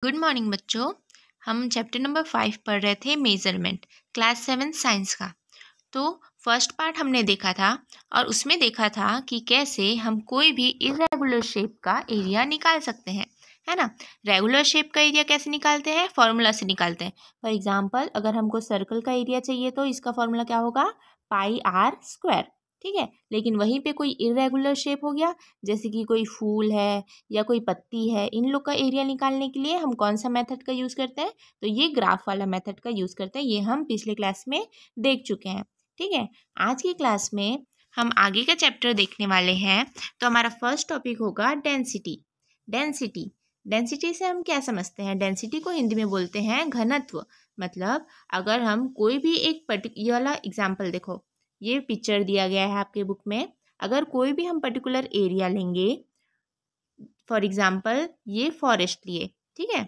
Good morning बच्चों। हम chapter number 5 पढ़ रहे थे मेजरमेंट, क्लास 7 साइंस का। तो फर्स्ट पार्ट हमने देखा था और उसमें देखा था कि कैसे हम कोई भी इरेगुलर शेप का एरिया निकाल सकते हैं, है ना। रेगुलर शेप का एरिया कैसे निकालते हैं? फॉर्मूला से निकालते हैं। फॉर एग्जांपल, अगर हमको सर्कल का एरिया चाहिए तो इसका फॉर्मूला क्या होगा? पाई आर स्क्वायर, ठीक है। लेकिन वहीं पे कोई इरेगुलर शेप हो गया, जैसे कि कोई फूल है या कोई पत्ती है, इन लोग का एरिया निकालने के लिए हम कौन सा मेथड का यूज़ करते हैं? तो ये ग्राफ वाला मेथड का यूज़ करते हैं। ये हम पिछले क्लास में देख चुके हैं, ठीक है। आज की क्लास में हम आगे का चैप्टर देखने वाले हैं। तो हमारा फर्स्ट टॉपिक होगा डेंसिटी। डेंसिटी डेंसिटी से हम क्या समझते हैं? डेंसिटी को हिंदी में बोलते हैं घनत्व। मतलब अगर हम कोई भी एक ये वाला एग्जाम्पल देखो, ये पिक्चर दिया गया है आपके बुक में। अगर कोई भी हम पर्टिकुलर एरिया लेंगे, फॉर एग्जाम्पल ये फॉरेस्ट लिए, ठीक है।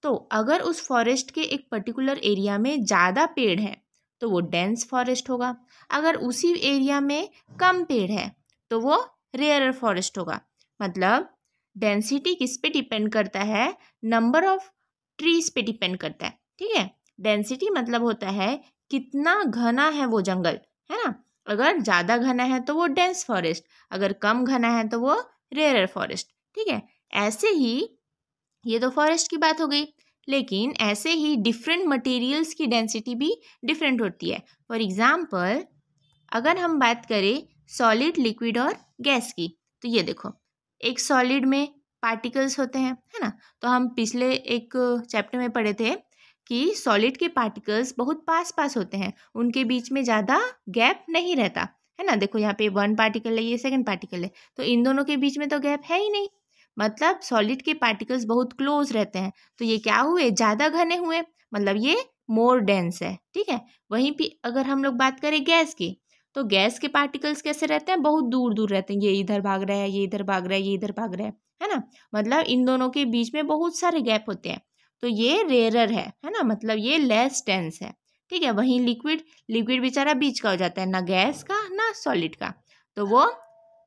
तो अगर उस फॉरेस्ट के एक पर्टिकुलर एरिया में ज़्यादा पेड़ है तो वो डेंस फॉरेस्ट होगा। अगर उसी एरिया में कम पेड़ है तो वो रेयरर फॉरेस्ट होगा। मतलब डेंसिटी किस पे डिपेंड करता है? नंबर ऑफ ट्रीज पे डिपेंड करता है, ठीक है। डेंसिटी मतलब होता है कितना घना है वो जंगल, है ना। अगर ज़्यादा घना है तो वो डेंस फॉरेस्ट, अगर कम घना है तो वो रेयरर फॉरेस्ट, ठीक है। ऐसे ही ये तो फॉरेस्ट की बात हो गई, लेकिन ऐसे ही डिफरेंट मटेरियल्स की डेंसिटी भी डिफरेंट होती है। फॉर एग्जाम्पल, अगर हम बात करें सॉलिड, लिक्विड और गैस की, तो ये देखो, एक सॉलिड में पार्टिकल्स होते हैं, है ना। तो हम पिछले एक चैप्टर में पढ़े थे कि सॉलिड के पार्टिकल्स बहुत पास पास होते हैं, उनके बीच में ज़्यादा गैप नहीं रहता, है ना। देखो यहाँ पे 1 पार्टिकल है, ये 2nd पार्टिकल है, तो इन दोनों के बीच में तो गैप है ही नहीं। मतलब सॉलिड के पार्टिकल्स बहुत क्लोज रहते हैं, तो ये क्या हुए? ज़्यादा घने हुए, मतलब ये मोर डेंस है, ठीक है। वहीं पे अगर हम लोग बात करें गैस की, तो गैस के पार्टिकल्स कैसे रहते हैं? बहुत दूर दूर रहते हैं। ये इधर भाग रहा है, ये इधर भाग रहा है, ये इधर भाग रहा है ना। मतलब इन दोनों के बीच में बहुत सारे गैप होते हैं, तो ये रेयरर है ना। मतलब ये लेस डेंस है, ठीक है। वहीं लिक्विड, लिक्विड बेचारा बीच का हो जाता है, ना गैस का ना सॉलिड का, तो वो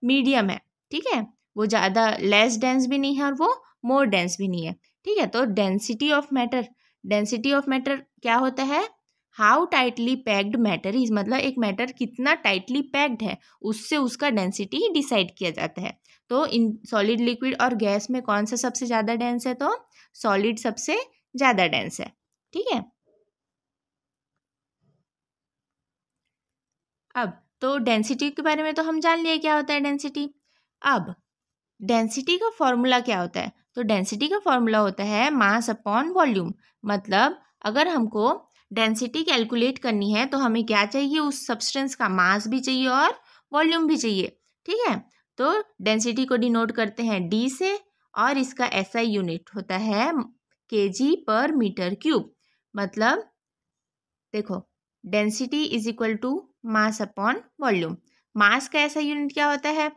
मीडियम है, ठीक है। वो ज़्यादा लेस डेंस भी नहीं है और वो मोर डेंस भी नहीं है, ठीक है। तो density of matter, density of matter क्या होता है? How tightly packed matter is, मतलब एक मैटर कितना टाइटली पैक्ड है, उससे उसका डेंसिटी डिसाइड किया जाता है। तो इन सॉलिड, लिक्विड और गैस में कौन सा सबसे ज़्यादा डेंस है? तो सॉलिड सबसे ज़्यादा डेंस है, ठीक है। अब तो डेंसिटी के बारे में तो हम जान लिए क्या होता है डेंसिटी। अब डेंसिटी का फॉर्मूला क्या होता है? तो डेंसिटी का फॉर्मूला होता है मास अपॉन वॉल्यूम। मतलब अगर हमको डेंसिटी कैलकुलेट करनी है तो हमें क्या चाहिए? उस सब्सटेंस का मास भी चाहिए और वॉल्यूम भी चाहिए, ठीक है। तो डेंसिटी को डिनोट करते हैं डी से, और इसका एसआई यूनिट होता है केजी पर मीटर क्यूब। मतलब देखो, density is equal to mass upon volume. Mass का ऐसा यूनिट क्या होता है?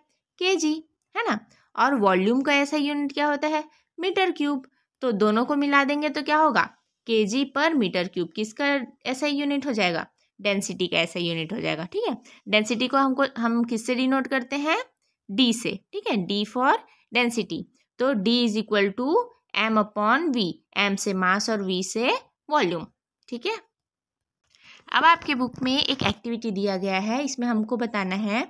केजी, है ना। और वॉल्यूम का ऐसा यूनिट क्या होता है? Metre cube. तो दोनों को मिला देंगे तो क्या होगा? केजी पर मीटर क्यूब। किसका ऐसा यूनिट हो जाएगा? डेंसिटी का ऐसा यूनिट हो जाएगा, ठीक है। डेंसिटी को हम किससे डिनोट करते हैं? डी से, ठीक है। D for density. तो D is equal to m upon v, m से मास और वी से वॉल्यूम, ठीक है। अब आपके बुक में एक एक्टिविटी दिया गया है, इसमें हमको बताना है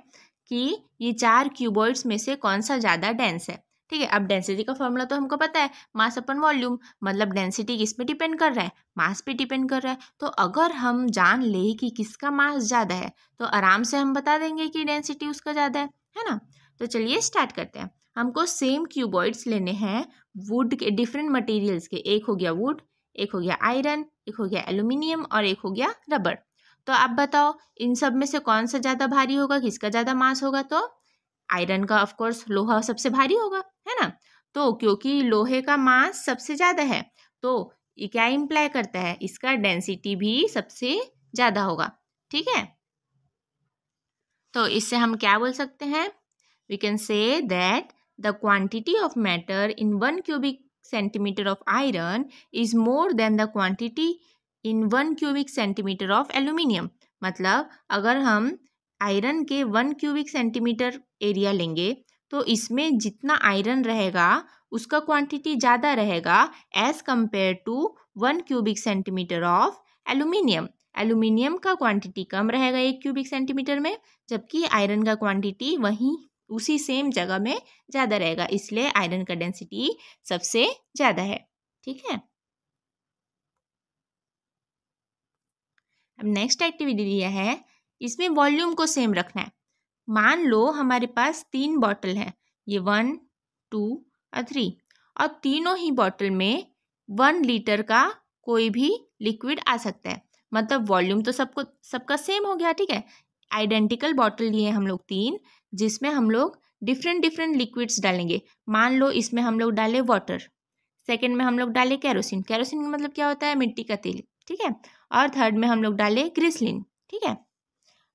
कि ये 4 क्यूबॉइड्स में से कौन सा ज़्यादा डेंस है, ठीक है। अब डेंसिटी का फॉर्मूला तो हमको पता है, मास अपन वॉल्यूम। मतलब डेंसिटी किस पे डिपेंड कर रहा है? मास पे डिपेंड कर रहा है। तो अगर हम जान ले कि किसका मास ज़्यादा है तो आराम से हम बता देंगे कि डेंसिटी उसका ज़्यादा है ना। तो चलिए स्टार्ट करते हैं। हमको सेम क्यूबॉइड्स लेने हैं वुड के, डिफरेंट मटेरियल्स के। एक हो गया वुड, एक हो गया आयरन, एक हो गया एल्यूमिनियम और एक हो गया रबर। तो आप बताओ इन सब में से कौन सा ज़्यादा भारी होगा, किसका ज़्यादा मास होगा? तो आयरन का, ऑफ कोर्स, लोहा सबसे भारी होगा, है ना। तो क्योंकि लोहे का मास सबसे ज़्यादा है तो ये क्या इम्प्लाई करता है? इसका डेंसिटी भी सबसे ज़्यादा होगा, ठीक है। तो इससे हम क्या बोल सकते हैं? We can say that the quantity of matter in 1 cubic centimeter of iron is more than the quantity in 1 cubic centimeter of aluminium। मतलब अगर हम आयरन के 1 cubic centimeter एरिया लेंगे तो इसमें जितना आयरन रहेगा उसका क्वांटिटी ज़्यादा रहेगा as compare to 1 cubic centimetre of aluminium. Aluminium का क्वांटिटी कम रहेगा 1 क्यूबिक सेंटीमीटर में, जबकि आयरन का क्वांटिटी वहीं उसी सेम जगह में ज़्यादा रहेगा, इसलिए आयरन का डेंसिटी सबसे ज़्यादा है। ठीक है, अब नेक्स्ट एक्टिविटी दिया है, इसमें वॉल्यूम को सेम रखना है। मान लो हमारे पास 3 बॉटल हैं, ये 1, 2 और 3, और तीनों ही बॉटल में 1 लीटर का कोई भी लिक्विड आ सकता है। मतलब वॉल्यूम तो सबका सेम हो गया। ठीक है, आइडेंटिकल बॉटल लिए हम लोग 3, जिसमें हम लोग डिफरेंट लिक्विड्स डालेंगे। मान लो इसमें हम लोग डाले वाटर, सेकेंड में हम लोग डाले केरोसिन, केरोसिन का मतलब क्या होता है, मिट्टी का तेल। ठीक है, और थर्ड में हम लोग डाले ग्लिसरीन। ठीक है,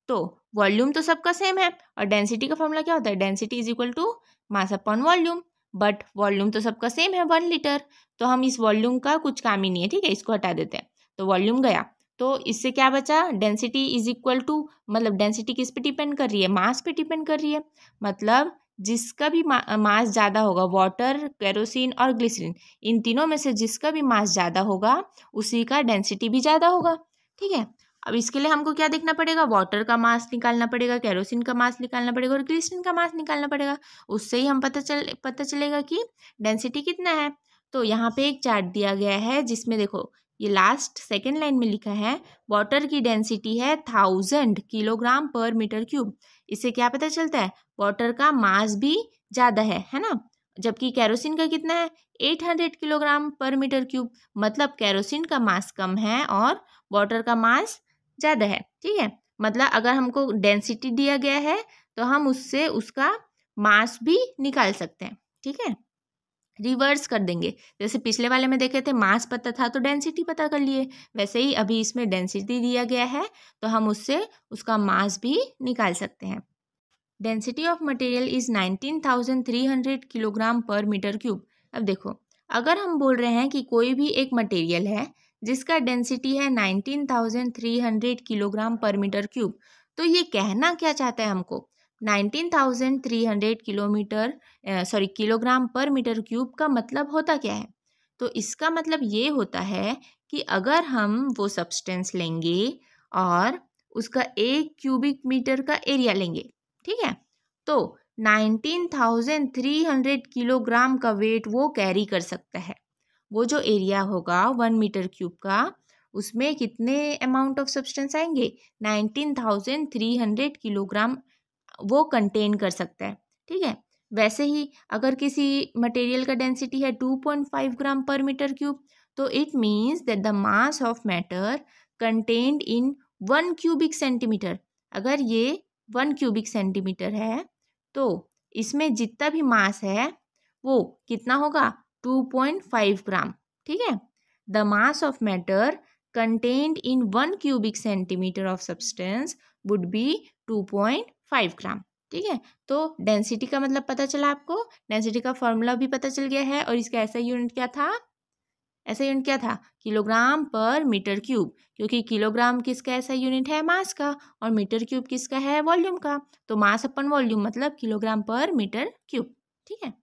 तो वॉल्यूम तो सबका सेम है, और डेंसिटी का फॉर्मूला क्या होता है, density is equal to mass upon volume. But volume तो सबका सेम है 1 लीटर, तो हम इस वॉल्यूम का कुछ काम ही नहीं है। ठीक है, इसको हटा देते हैं, तो वॉल्यूम गया, तो इससे क्या बचा, डेंसिटी इज इक्वल टू, मतलब डेंसिटी किस पे डिपेंड कर रही है, मास पे डिपेंड कर रही है। मतलब जिसका भी मास ज़्यादा होगा, वाटर, केरोसिन और ग्लिसरीन, इन तीनों में से जिसका भी मास ज़्यादा होगा उसी का डेंसिटी भी ज़्यादा होगा। ठीक है, अब इसके लिए हमको क्या देखना पड़ेगा, वाटर का मास निकालना पड़ेगा, केरोसिन का मास निकालना पड़ेगा और ग्लिसरीन का मास निकालना पड़ेगा। उससे ही हम पता चलेगा कि डेंसिटी कितना है। तो यहाँ पे एक चार्ट दिया गया है, जिसमें देखो ये लास्ट सेकेंड लाइन में लिखा है, वाटर की डेंसिटी है 1000 किलोग्राम पर मीटर क्यूब। इससे क्या पता चलता है, वाटर का मास भी ज़्यादा है ना। जबकि केरोसिन का कितना है, 800 किलोग्राम पर मीटर क्यूब। मतलब केरोसिन का मास कम है और वाटर का मास ज़्यादा है। ठीक है, मतलब अगर हमको डेंसिटी दिया गया है तो हम उससे उसका मास भी निकाल सकते हैं। ठीक है, रिवर्स कर देंगे, जैसे पिछले वाले में देखे थे मास पता था तो डेंसिटी पता कर लिए, वैसे ही अभी इसमें डेंसिटी दिया गया है तो हम उससे उसका मास भी निकाल सकते हैं। Density of material is 19,300 kilogram पर मीटर क्यूब। अब देखो, अगर हम बोल रहे हैं कि कोई भी एक मटेरियल है जिसका डेंसिटी है 19,300 किलोग्राम पर मीटर क्यूब, तो ये कहना क्या चाहता है हमको, 19,300 किलोग्राम पर मीटर क्यूब का मतलब होता क्या है। तो इसका मतलब ये होता है कि अगर हम वो सब्सटेंस लेंगे और उसका 1 क्यूबिक मीटर का एरिया लेंगे, ठीक है, तो 19,300 किलोग्राम का वेट वो कैरी कर सकता है। वो जो एरिया होगा 1 मीटर क्यूब का, उसमें कितने अमाउंट ऑफ सब्सटेंस आएंगे, 19,300 किलोग्राम वो कंटेन कर सकता है। ठीक है, वैसे ही अगर किसी मटेरियल का डेंसिटी है 2.5 ग्राम पर मीटर क्यूब, तो it means that the mass of matter contained in 1 cubic centimetre. अगर ये 1 क्यूबिक सेंटीमीटर है तो इसमें जितना भी मास है वो कितना होगा, 2.5 ग्राम। ठीक है, the mass of matter contained in 1 cubic centimetre of substance would be 2.5 ग्राम। ठीक है, तो डेंसिटी का मतलब पता चला आपको, डेंसिटी का फॉर्मूला भी पता चल गया है, और इसका ऐसा यूनिट क्या था, किलोग्राम पर मीटर क्यूब, क्योंकि किलोग्राम किसका ऐसा यूनिट है, मास का, और मीटर क्यूब किसका है, वॉल्यूम का। तो मास अपन वॉल्यूम मतलब किलोग्राम पर मीटर क्यूब। ठीक है,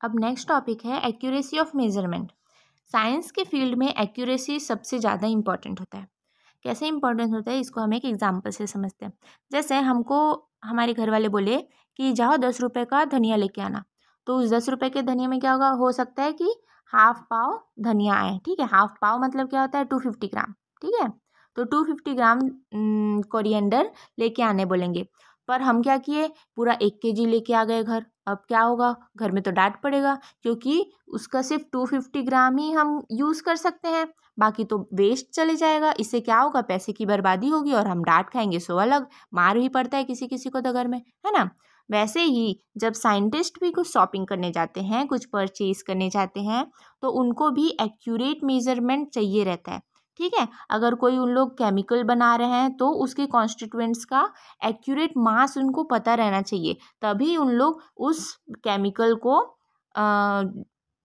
अब नेक्स्ट टॉपिक है एक्यूरेसी ऑफ मेजरमेंट। साइंस के फील्ड में एक्यूरेसी सबसे ज़्यादा इंपॉर्टेंट होता है। कैसे इंपॉर्टेंट होता है, इसको हम एक एग्जाम्पल से समझते हैं। जैसे हमको हमारे घर वाले बोले कि जाओ 10 रुपये का धनिया लेके आना, तो उस 10 रुपये के धनिया में क्या होगा, हो सकता है कि हाफ पाव धनिया आए। ठीक है, हाफ पाव मतलब क्या होता है, 250 ग्राम। ठीक है, तो 250 ग्राम कोरिएंडर लेके आने बोलेंगे, पर हम क्या किए, पूरा 1 kg लेके आ गए घर। अब क्या होगा, घर में तो डांट पड़ेगा, क्योंकि उसका सिर्फ 250 ग्राम ही हम यूज़ कर सकते हैं, बाकी तो वेस्ट चले जाएगा। इससे क्या होगा, पैसे की बर्बादी होगी और हम डांट खाएंगे, सो अलग मार भी पड़ता है किसी किसी को तो घर में, है ना। वैसे ही जब साइंटिस्ट भी कुछ शॉपिंग करने जाते हैं, कुछ परचेज करने जाते हैं, तो उनको भी एक्यूरेट मेजरमेंट चाहिए रहता है। ठीक है, अगर कोई उन लोग केमिकल बना रहे हैं तो उसके कॉन्स्टिट्यूएंट्स का एक्यूरेट मास उनको पता रहना चाहिए, तभी उन लोग उस केमिकल को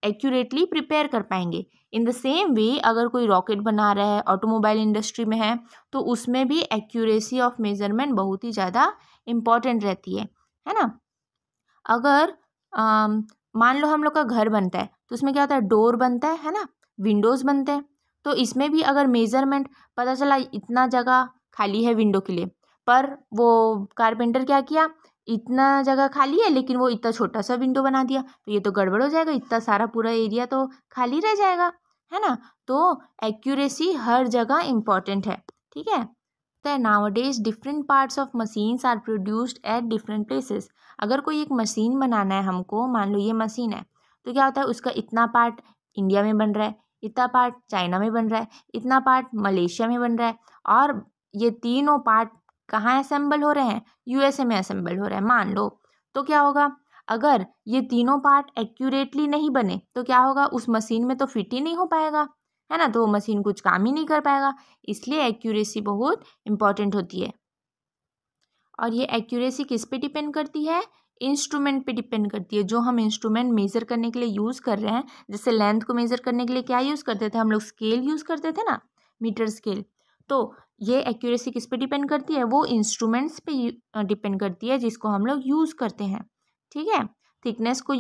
एक्यूरेटली प्रिपेयर कर पाएंगे। इन द सेम वे अगर कोई रॉकेट बना रहा है, ऑटोमोबाइल इंडस्ट्री में है, तो उसमें भी एक्यूरेसी ऑफ मेजरमेंट बहुत ही ज़्यादा इम्पॉर्टेंट रहती है ना। अगर मान लो हम लोग का घर बनता है तो उसमें क्या होता है, डोर बनता है ना, विंडोज़ बनते हैं। तो इसमें भी अगर मेज़रमेंट पता चला इतना जगह खाली है विंडो के लिए, पर वो कारपेंटर क्या किया, इतना जगह खाली है लेकिन वो इतना छोटा सा विंडो बना दिया, तो ये तो गड़बड़ हो जाएगा, इतना सारा पूरा एरिया तो खाली रह जाएगा, है ना। तो एक्यूरेसी हर जगह इम्पॉर्टेंट है, ठीक है। तो nowadays different parts of machines are produced at different places. अगर कोई एक मशीन बनाना है हमको, मान लो ये मशीन है, तो क्या होता है, उसका इतना पार्ट इंडिया में बन रहा है, इतना पार्ट चाइना में बन रहा है, इतना पार्ट मलेशिया में बन रहा है, और ये तीनों पार्ट कहाँ असेंबल हो रहे हैं, यूएसए में असेंबल हो रहे हैं मान लो। तो क्या होगा, अगर ये तीनों पार्ट एक्यूरेटली नहीं बने तो क्या होगा, उस मशीन में तो फिट ही नहीं हो पाएगा, है ना, तो वो मशीन कुछ काम ही नहीं कर पाएगा। इसलिए एक्यूरेसी बहुत इम्पॉर्टेंट होती है। और ये एक्यूरेसी किस पे डिपेंड करती है, इंस्ट्रूमेंट पे डिपेंड करती है। जो हम इंस्ट्रूमेंट मेज़र करने के लिए यूज़ कर रहे हैं, जैसे लेंथ को मेज़र करने के लिए क्या यूज़ करते थे हम लोग, स्केल यूज़ करते थे ना, मीटर स्केल। तो ये एक्यूरेसी किस पे डिपेंड करती है, वो इंस्ट्रूमेंट्स पे डिपेंड करती है जिसको हम लोग यूज़ करते हैं, ठीक है। थिकनेस को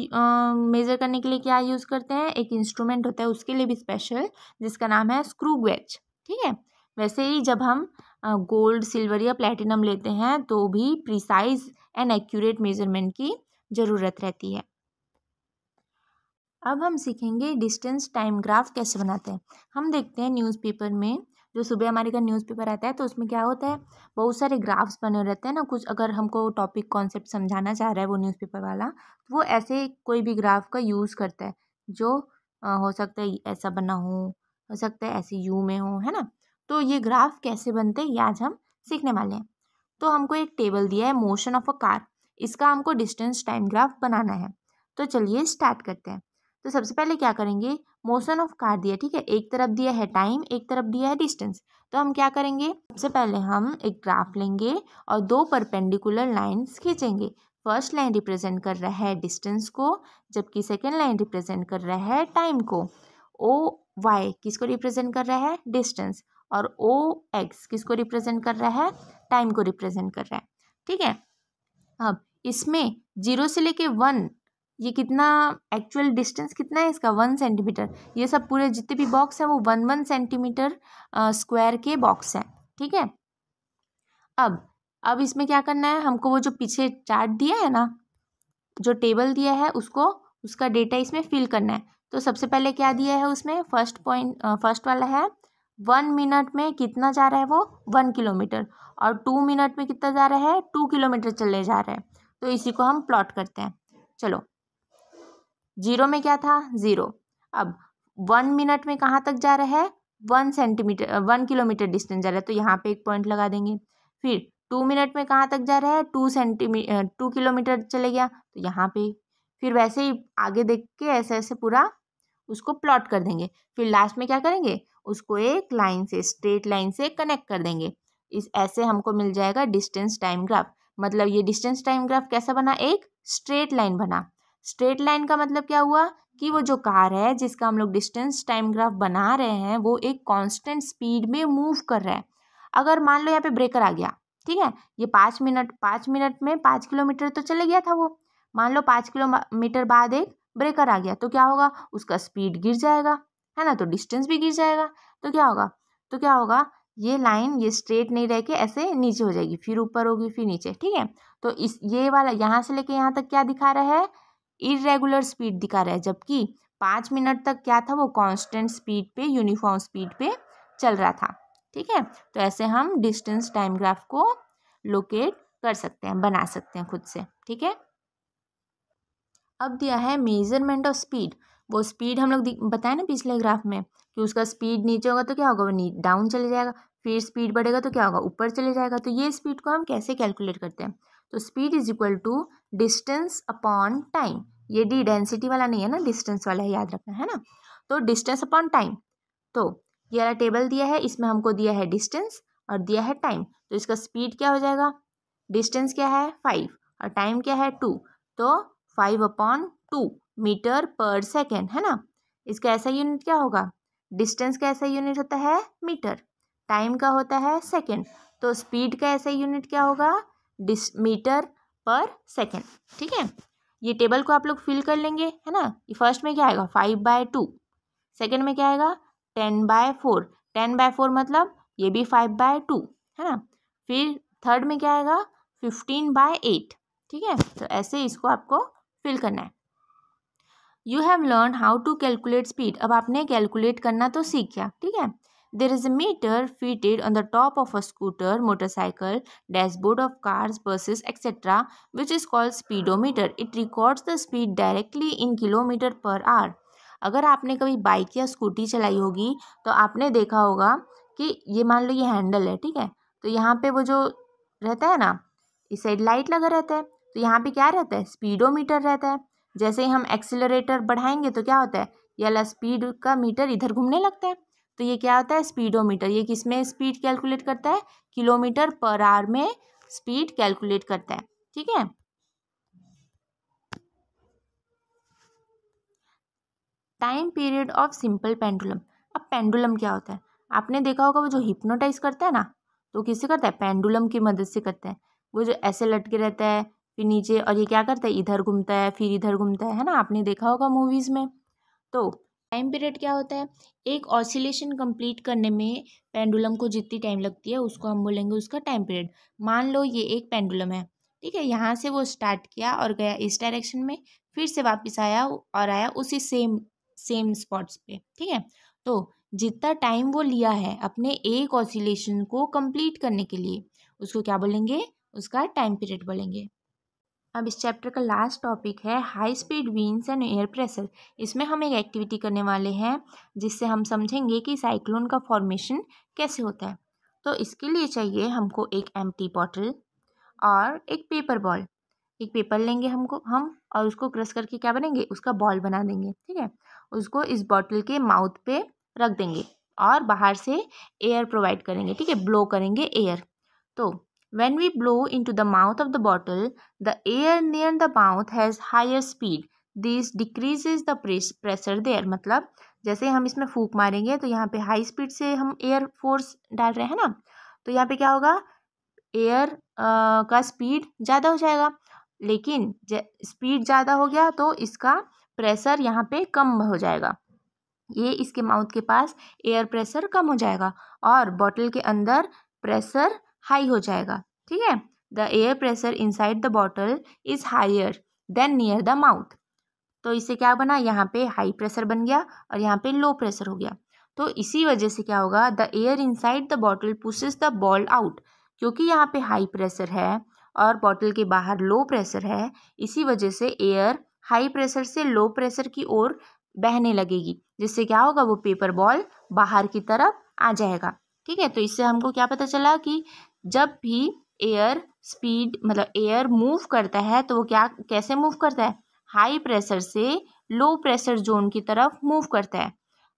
मेज़र करने के लिए क्या यूज़ करते हैं, एक इंस्ट्रूमेंट होता है उसके लिए भी स्पेशल, जिसका नाम है स्क्रू गेज, ठीक है। वैसे ही जब हम गोल्ड, सिल्वर या प्लेटिनम लेते हैं तो भी प्रिसाइज एंड एक्यूरेट मेजरमेंट की ज़रूरत रहती है। अब हम सीखेंगे डिस्टेंस टाइम ग्राफ कैसे बनाते हैं। हम देखते हैं न्यूज़पेपर में, जो सुबह हमारे घर न्यूज़पेपर आता है तो उसमें क्या होता है, बहुत सारे ग्राफ्स बने रहते हैं ना। कुछ अगर हमको टॉपिक कॉन्सेप्ट समझाना चाह रहा है वो न्यूज़पेपर वाला, तो वो ऐसे कोई भी ग्राफ का यूज़ करता है, जो हो सकता है ऐसा बना हो सकता है ऐसे यू में हो, है ना। तो ये ग्राफ कैसे बनते हैं ये आज हम सीखने वाले हैं। तो हमको एक टेबल दिया है, मोशन ऑफ अ कार, इसका हमको डिस्टेंस टाइम ग्राफ बनाना है। तो चलिए स्टार्ट करते हैं। तो सबसे पहले क्या करेंगे, मोशन ऑफ कार दिया, ठीक है, एक तरफ दिया है टाइम, एक तरफ दिया है डिस्टेंस। तो हम क्या करेंगे, सबसे पहले हम एक ग्राफ लेंगे और दो परपेंडिकुलर लाइंस खींचेंगे। फर्स्ट लाइन रिप्रेजेंट कर रहा है डिस्टेंस को, जबकि सेकेंड लाइन रिप्रेजेंट कर रहा है टाइम को। ओ वाई किसको रिप्रेजेंट कर रहा है, डिस्टेंस, और ओ एक्स किसको रिप्रेजेंट कर रहा है, टाइम को रिप्रेजेंट कर रहा है, ठीक है। अब इसमें 0 से लेके 1, ये कितना एक्चुअल डिस्टेंस कितना है इसका, 1 सेंटीमीटर। ये सब पूरे जितने भी बॉक्स है वो 1 सेंटीमीटर स्क्वायर के बॉक्स हैं, ठीक है। अब इसमें क्या करना है हमको, वो जो पीछे चार्ट दिया है ना, जो टेबल दिया है उसको, उसका डेटा इसमें फिल करना है। तो सबसे पहले क्या दिया है उसमें, फर्स्ट वाला है 1 मिनट में कितना जा रहा है वो, 1 किलोमीटर, और 2 मिनट में कितना जा रहा है, 2 किलोमीटर चले जा रहे हैं। तो इसी को हम प्लॉट करते हैं। चलो, 0 में क्या था, 0। अब 1 मिनट में कहाँ तक जा रहा है, 1 किलोमीटर डिस्टेंस जा रहा है, तो यहाँ पे एक पॉइंट लगा देंगे। फिर 2 मिनट में कहाँ तक जा रहा है, 2 किलोमीटर चले गया, तो यहाँ पे। फिर वैसे ही आगे देख के ऐसे ऐसे पूरा उसको प्लॉट कर देंगे। फिर लास्ट में क्या करेंगे, उसको एक लाइन से, स्ट्रेट लाइन से कनेक्ट कर देंगे। इस ऐसे हमको मिल जाएगा डिस्टेंस टाइम ग्राफ। मतलब ये डिस्टेंस टाइम ग्राफ कैसा बना, एक स्ट्रेट लाइन बना। स्ट्रेट लाइन का मतलब क्या हुआ कि वो जो कार है जिसका हम लोग डिस्टेंस टाइम ग्राफ बना रहे हैं, वो एक कांस्टेंट स्पीड में मूव कर रहा है। अगर मान लो यहाँ पे ब्रेकर आ गया, ठीक है, ये 5 मिनट में 5 किलोमीटर तो चले गया था वो, मान लो 5 किलोमीटर बाद एक ब्रेकर आ गया, तो क्या होगा, उसका स्पीड गिर जाएगा, है ना, तो डिस्टेंस भी गिर जाएगा। तो क्या होगा, ये लाइन ये स्ट्रेट नहीं रह के ऐसे नीचे हो जाएगी, फिर ऊपर होगी, फिर नीचे, ठीक है। तो इस ये वाला यहाँ से लेके यहाँ तक क्या दिखा रहा है, इरेगुलर स्पीड दिखा रहा है, जबकि 5 मिनट तक क्या था, वो कांस्टेंट स्पीड पे, यूनिफॉर्म स्पीड पे चल रहा था, ठीक है। तो ऐसे हम डिस्टेंस टाइम ग्राफ को लोकेट कर सकते हैं, बना सकते हैं खुद से, ठीक है। अब दिया है मेजरमेंट ऑफ स्पीड। वो स्पीड हम लोग बताए ना पिछले ग्राफ में कि उसका स्पीड नीचे होगा तो क्या होगा, वो डाउन चले जाएगा, फिर स्पीड बढ़ेगा तो क्या होगा, ऊपर चले जाएगा। तो ये स्पीड को हम कैसे कैलकुलेट करते हैं, तो speed is equal to distance upon time. ये डी डेंसिटी वाला नहीं है ना, डिस्टेंस वाला है, याद रखना, है ना। तो डिस्टेंस अपॉन टाइम, तो ये वाला टेबल दिया है, इसमें हमको दिया है डिस्टेंस और दिया है टाइम। तो इसका स्पीड क्या हो जाएगा, डिस्टेंस क्या है 5 और टाइम क्या है 2, तो 5/2 मीटर पर सेकेंड, है ना। इसका ऐसा यूनिट क्या होगा, डिस्टेंस का ऐसा यूनिट होता है मीटर, टाइम का होता है सेकेंड, तो स्पीड का ऐसा यूनिट क्या होगा, मीटर पर सेकेंड, ठीक है। ये टेबल को आप लोग फिल कर लेंगे, है ना। फर्स्ट में क्या आएगा 5/2, सेकेंड में क्या आएगा 10/4, 10/4 मतलब ये भी 5/2, है ना। फिर थर्ड में क्या आएगा 15/8, ठीक है। तो ऐसे इसको आपको फिल करना है। You have learn how to calculate speed, अब आपने कैलकुलेट करना तो सीख गया, ठीक है। There is a meter fitted on the top of a scooter, motorcycle, dashboard of cars, buses etcetera, which is called speedometer. It records the speed directly in kilometre per hour. अगर आपने कभी bike या scooty चलाई होगी तो आपने देखा होगा कि ये मान लो ये हैंडल है, ठीक है। तो यहाँ पे वो जो रहता है ना, इस साइड लाइट लगा रहता है, तो यहाँ पे क्या रहता है स्पीडोमीटर रहता है। जैसे ही हम एक्सीलरेटर बढ़ाएंगे तो क्या होता है, ये वाला स्पीड का मीटर इधर घूमने लगता है, तो ये क्या होता है स्पीडोमीटर। ये किस में स्पीड कैलकुलेट करता है, किलोमीटर पर आवर में स्पीड कैलकुलेट करता है, ठीक है। Time period of simple pendulum. अब पेंडुलम क्या होता है, आपने देखा होगा वो जो हिप्नोटाइज करता है ना, तो किससे करता है, पेंडुलम की मदद से करता है। वो जो ऐसे लटके रहता है फिर नीचे, और ये क्या करता है इधर घूमता है फिर इधर घूमता है ना, आपने देखा होगा मूवीज में। तो टाइम पीरियड क्या होता है, एक ऑसिलेशन कंप्लीट करने में पेंडुलम को जितनी टाइम लगती है उसको हम बोलेंगे उसका टाइम पीरियड। मान लो ये एक पेंडुलम है, ठीक है, यहाँ से वो स्टार्ट किया और गया इस डायरेक्शन में, फिर से वापस आया और आया उसी सेम स्पॉट्स पे, ठीक है। तो जितना टाइम वो लिया है अपने एक ऑसिलेशन को कंप्लीट करने के लिए, उसको क्या बोलेंगे, उसका टाइम पीरियड बोलेंगे। अब इस चैप्टर का लास्ट टॉपिक है high speed winds and air pressure. इसमें हम एक एक्टिविटी करने वाले हैं जिससे हम समझेंगे कि साइक्लोन का फॉर्मेशन कैसे होता है। तो इसके लिए चाहिए हमको एक एम्प्टी बॉटल और एक पेपर बॉल। एक पेपर लेंगे हम और उसको क्रश करके क्या बनेंगे, उसका बॉल बना देंगे, ठीक है। उसको इस बॉटल के माउथ पे रख देंगे और बाहर से एयर प्रोवाइड करेंगे, ठीक है, ब्लो करेंगे एयर। तो when we blow into the mouth of the bottle, the air near the mouth has higher speed. This decreases the pressure there. मतलब जैसे हम इसमें फूंक मारेंगे तो यहाँ पे हाई स्पीड से हम एयर फोर्स डाल रहे हैं ना, तो यहाँ पे क्या होगा, एयर का स्पीड ज़्यादा हो जाएगा। लेकिन स्पीड ज़्यादा हो गया तो इसका प्रेशर यहाँ पे कम हो जाएगा, ये इसके माउथ के पास एयर प्रेशर कम हो जाएगा और बॉटल के अंदर प्रेशर हाई हो जाएगा, ठीक है। The air pressure inside the bottle is higher than near the mouth. तो इससे क्या बना, यहाँ पे हाई प्रेशर बन गया और यहाँ पे लो प्रेशर हो गया। तो इसी वजह से क्या होगा, the air inside the bottle pushes the ball out. क्योंकि यहाँ पे हाई प्रेशर है और बॉटल के बाहर लो प्रेशर है, इसी वजह से एयर हाई प्रेशर से लो प्रेशर की ओर बहने लगेगी, जिससे क्या होगा, वो पेपर बॉल बाहर की तरफ आ जाएगा, ठीक है। तो इससे हमको क्या पता चला कि जब भी एयर स्पीड मतलब एयर मूव करता है तो वो क्या कैसे मूव करता है, हाई प्रेशर से लो प्रेशर जोन की तरफ मूव करता है।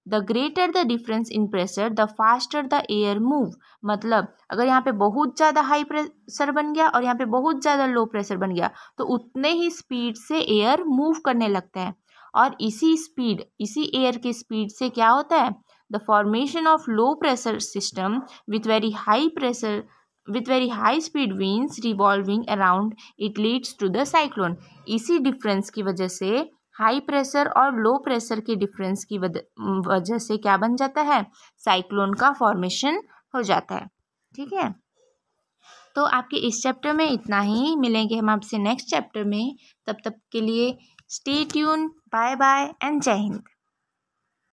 The greater the difference in pressure the faster the air move. मतलब अगर यहाँ पे बहुत ज़्यादा हाई प्रेशर बन गया और यहाँ पे बहुत ज़्यादा लो प्रेशर बन गया तो उतने ही स्पीड से एयर मूव करने लगता है। और इसी एयर की स्पीड से क्या होता है, the formation of low pressure system with very high speed winds revolving around it leads to the cyclone। इसी डिफरेंस की वजह से हाई प्रेशर और लो प्रेशर के डिफरेंस की वजह से क्या बन जाता है, साइक्लोन का फॉर्मेशन हो जाता है, ठीक है। तो आपके इस चैप्टर में इतना ही, मिलेंगे हम आपसे नेक्स्ट चैप्टर में। तब तक के लिए stay tune, bye bye and Jai Hind.